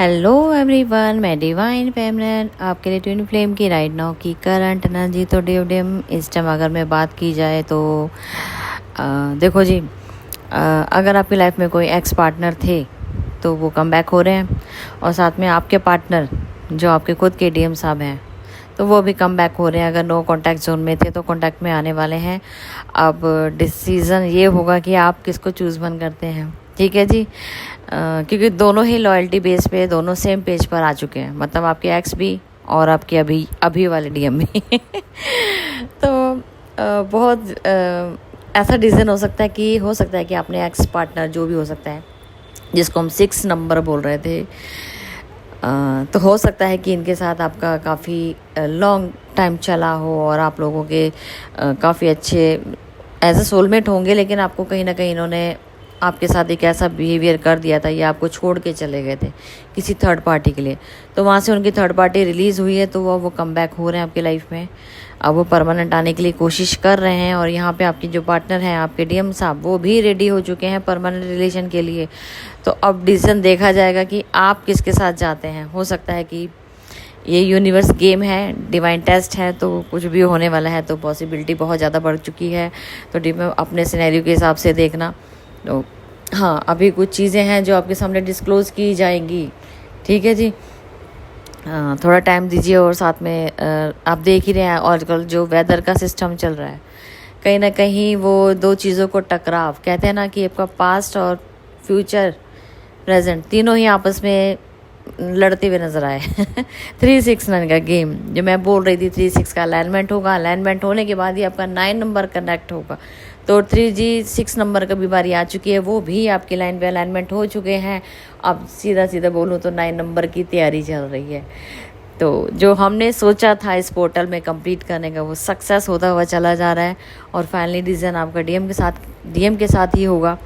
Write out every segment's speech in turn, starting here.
Hello everyone, मैं divine फेमनन आपके लिए ट्विन फ्लेम की राइट नाउ की करंट एनर्जी। तो डिम इस टाइम अगर मैं बात की जाए तो देखो जी, अगर आपकी लाइफ में कोई एक्स पार्टनर थे तो वो कम बैक हो रहे हैं, और साथ में आपके पार्टनर जो आपके खुद के डीएम साहब हैं तो वो भी कम बैक हो रहे हैं। अगर नो कांटेक्ट जोन में थे तो कांटेक्ट में आने वाले हैं। अब डिसीज़न ये होगा कि आप किसको चूज़ मन करते हैं, ठीक है जी। क्योंकि दोनों ही लॉयल्टी बेस पे दोनों सेम पेज पर आ चुके हैं, मतलब आपके एक्स भी और आपके अभी अभी वाले डीएम भी तो बहुत ऐसा डिसीजन हो सकता है कि आपने एक्स पार्टनर जो भी हो सकता है, जिसको हम 6 नंबर बोल रहे थे, तो हो सकता है कि इनके साथ आपका काफ़ी लॉन्ग टाइम चला हो और आप लोगों के काफ़ी अच्छे एज ए सोलमेट होंगे, लेकिन आपको कहीं ना कहीं इन्होंने आपके साथ एक ऐसा बिहेवियर कर दिया था या आपको छोड़ के चले गए थे किसी थर्ड पार्टी के लिए। तो वहाँ से उनकी थर्ड पार्टी रिलीज़ हुई है, तो वो कम बैक हो रहे हैं आपकी लाइफ में। अब वो परमानेंट आने के लिए कोशिश कर रहे हैं, और यहाँ पे आपकी जो पार्टनर हैं आपके डीएम साहब वो भी रेडी हो चुके हैं परमानेंट रिलेशन के लिए। तो अब डिसीजन देखा जाएगा कि आप किसके साथ जाते हैं। हो सकता है कि ये यूनिवर्स गेम है, डिवाइन टेस्ट है, तो कुछ भी होने वाला है, तो पॉसिबिलिटी बहुत ज़्यादा बढ़ चुकी है। तो अपने सिनेरियो के हिसाब से देखना। तो हाँ, अभी कुछ चीज़ें हैं जो आपके सामने डिस्क्लोज़ की जाएंगी, ठीक है जी। थोड़ा टाइम दीजिए, और साथ में आप देख ही रहे हैं आजकल जो वेदर का सिस्टम चल रहा है, कहीं ना कहीं वो दो चीज़ों को टकराव कहते हैं ना, कि आपका पास्ट और फ्यूचर प्रेजेंट तीनों ही आपस में लड़ते हुए नजर आए 369 का गेम जो मैं बोल रही थी, 36 का अलाइनमेंट होगा। अलाइनमेंट होने के बाद ही आपका 9 नंबर कनेक्ट होगा। तो 3G 6 नंबर का भी बारी आ चुकी है, वो भी आपकी लाइन पे अलाइनमेंट हो चुके हैं। अब सीधा सीधा बोलूँ तो 9 नंबर की तैयारी चल रही है। तो जो हमने सोचा था इस पोर्टल में कंप्लीट करने का, वो सक्सेस होता हुआ चला जा रहा है। और फाइनली डिसीजन आपका डीएम के साथ ही होगा।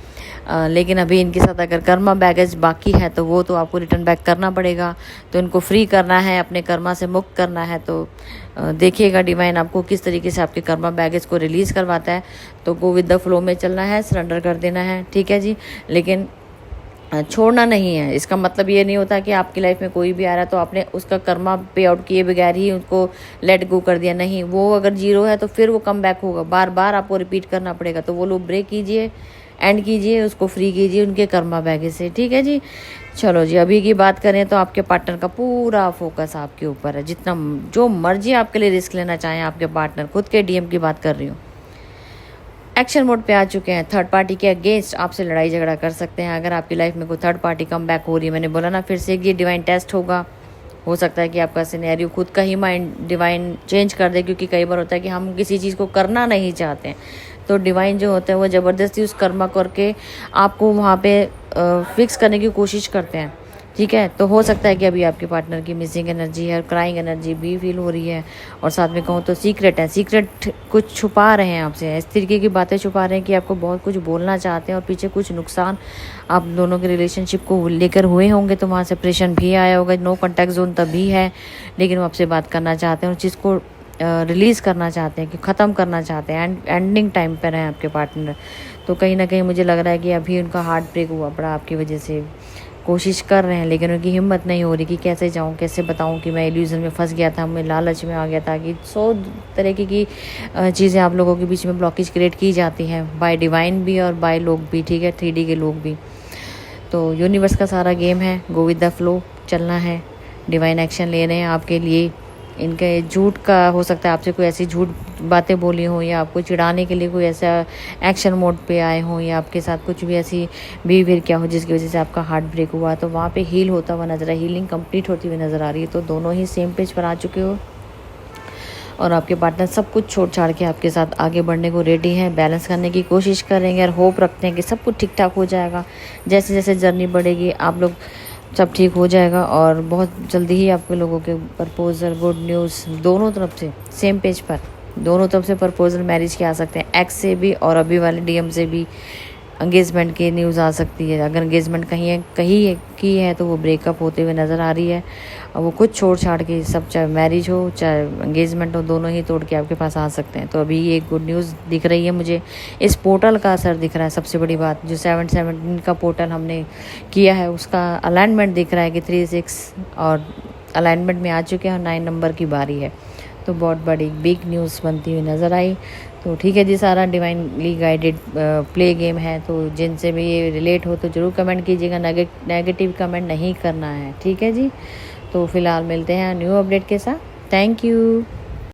लेकिन अभी इनके साथ अगर कर्मा बैगेज बाकी है तो वो तो आपको रिटर्न बैक करना पड़ेगा। तो इनको फ्री करना है, अपने कर्मा से मुक्त करना है। तो देखिएगा डिवाइन आपको किस तरीके से आपके कर्मा बैगेज को रिलीज़ करवाता है। तो गो विद द फ्लो में चलना है, सरेंडर कर देना है, ठीक है जी। लेकिन छोड़ना नहीं है। इसका मतलब ये नहीं होता कि आपकी लाइफ में कोई भी आ रहा है तो आपने उसका कर्मा पे आउट किए बगैर ही उसको लेट गो कर दिया। नहीं, वो अगर 0 है तो फिर वो कम बैक होगा, बार बार आपको रिपीट करना पड़ेगा। तो वो लोग ब्रेक कीजिए, एंड कीजिए, उसको फ्री कीजिए उनके कर्मा बैगेज से, ठीक है जी। चलो जी, अभी की बात करें तो आपके पार्टनर का पूरा फोकस आपके ऊपर है। जितना जो मर्जी आपके लिए रिस्क लेना चाहें आपके पार्टनर, खुद के डीएम की बात कर रही हूँ, एक्शन मोड पे आ चुके हैं। थर्ड पार्टी के अगेंस्ट आपसे लड़ाई झगड़ा कर सकते हैं अगर आपकी लाइफ में कोई थर्ड पार्टी कम बैक हो रही है। मैंने बोला ना, फिर से ये डिवाइन टेस्ट होगा। हो सकता है कि आपका सिनेरियो खुद का ही माइंड डिवाइन चेंज कर दे, क्योंकि कई बार होता है कि हम किसी चीज़ को करना नहीं चाहते हैं, तो डिवाइन जो होता है वो ज़बरदस्ती उस कर्मा करके आपको वहाँ पे फिक्स करने की कोशिश करते हैं, ठीक है। तो हो सकता है कि अभी आपके पार्टनर की मिसिंग एनर्जी है, क्राइंग एनर्जी भी फील हो रही है। और साथ में कहूँ तो सीक्रेट कुछ छुपा रहे हैं आपसे, इस तरीके की बातें छुपा रहे हैं कि आपको बहुत कुछ बोलना चाहते हैं, और पीछे कुछ नुकसान आप दोनों के रिलेशनशिप को लेकर हुए होंगे, तो वहाँ से प्रेशर भी आया होगा। नो कॉन्टैक्ट जोन तभी है, लेकिन वो आपसे बात करना चाहते हैं और चीज़ को रिलीज़ करना चाहते हैं, कि ख़त्म करना चाहते हैं। एंडिंग टाइम पर हैं आपके पार्टनर। तो कहीं ना कहीं मुझे लग रहा है कि अभी उनका हार्ट ब्रेक हुआ पड़ा आपकी वजह से। कोशिश कर रहे हैं, लेकिन उनकी हिम्मत नहीं हो रही कि कैसे जाऊं, कैसे बताऊं कि मैं इल्यूजन में फंस गया था, मैं लालच में आ गया था। कि 100 तरीके की चीज़ें आप लोगों के बीच में ब्लॉकेज क्रिएट की जाती हैं, बाय डिवाइन भी और बाय लोग भी, ठीक है, 3D के लोग भी। तो यूनिवर्स का सारा गेम है, गो विद द फ्लो चलना है। डिवाइन एक्शन ले रहे हैं आपके लिए। इनके झूठ का हो सकता है, आपसे कोई ऐसी झूठ बातें बोली हों, या आपको चिढ़ाने के लिए कोई ऐसा एक्शन मोड पे आए हों, या आपके साथ कुछ भी ऐसी बिहेवियर किया हो जिसकी वजह से आपका हार्ट ब्रेक हुआ। तो वहाँ पे हील होता हुआ नजर है, हीलिंग कंप्लीट होती हुई नज़र आ रही है। तो दोनों ही सेम पेज पर आ चुके हो, और आपके पार्टनर सब कुछ छोड़ छाड़ के आपके साथ आगे बढ़ने को रेडी हैं, बैलेंस करने की कोशिश करेंगे, और होप रखते हैं कि सब कुछ ठीक ठाक हो जाएगा। जैसे जैसे जर्नी बढ़ेगी आप लोग सब ठीक हो जाएगा, और बहुत जल्दी ही आपके लोगों के प्रपोजल, गुड न्यूज़ दोनों तरफ से सेम पेज पर, दोनों तरफ से प्रपोजल मैरिज के आ सकते हैं, एक्स से भी और अभी वाले डीएम से भी, एंगेजमेंट की न्यूज़ आ सकती है। अगर एंगेजमेंट की है तो वो ब्रेकअप होते हुए नज़र आ रही है, और वो कुछ छोड़ छाड़ के सब, चाहे मैरिज हो चाहे एंगेजमेंट हो, दोनों ही तोड़ के आपके पास आ सकते हैं। तो अभी ये गुड न्यूज़ दिख रही है मुझे, इस पोर्टल का असर दिख रहा है। सबसे बड़ी बात, जो 717 का पोर्टल हमने किया है उसका अलाइनमेंट दिख रहा है कि 3-6 और अलाइनमेंट में आ चुके हैं और 9 नंबर की बारी है। तो बहुत बड़ी बिग न्यूज़ बनती हुई नज़र आई। तो ठीक है जी, सारा डिवाइनली गाइडेड प्ले गेम है, तो जिनसे भी ये रिलेट हो तो ज़रूर कमेंट कीजिएगा, नेगेटिव कमेंट नहीं करना है, ठीक है जी। तो फिलहाल मिलते हैं न्यू अपडेट के साथ। Thank you.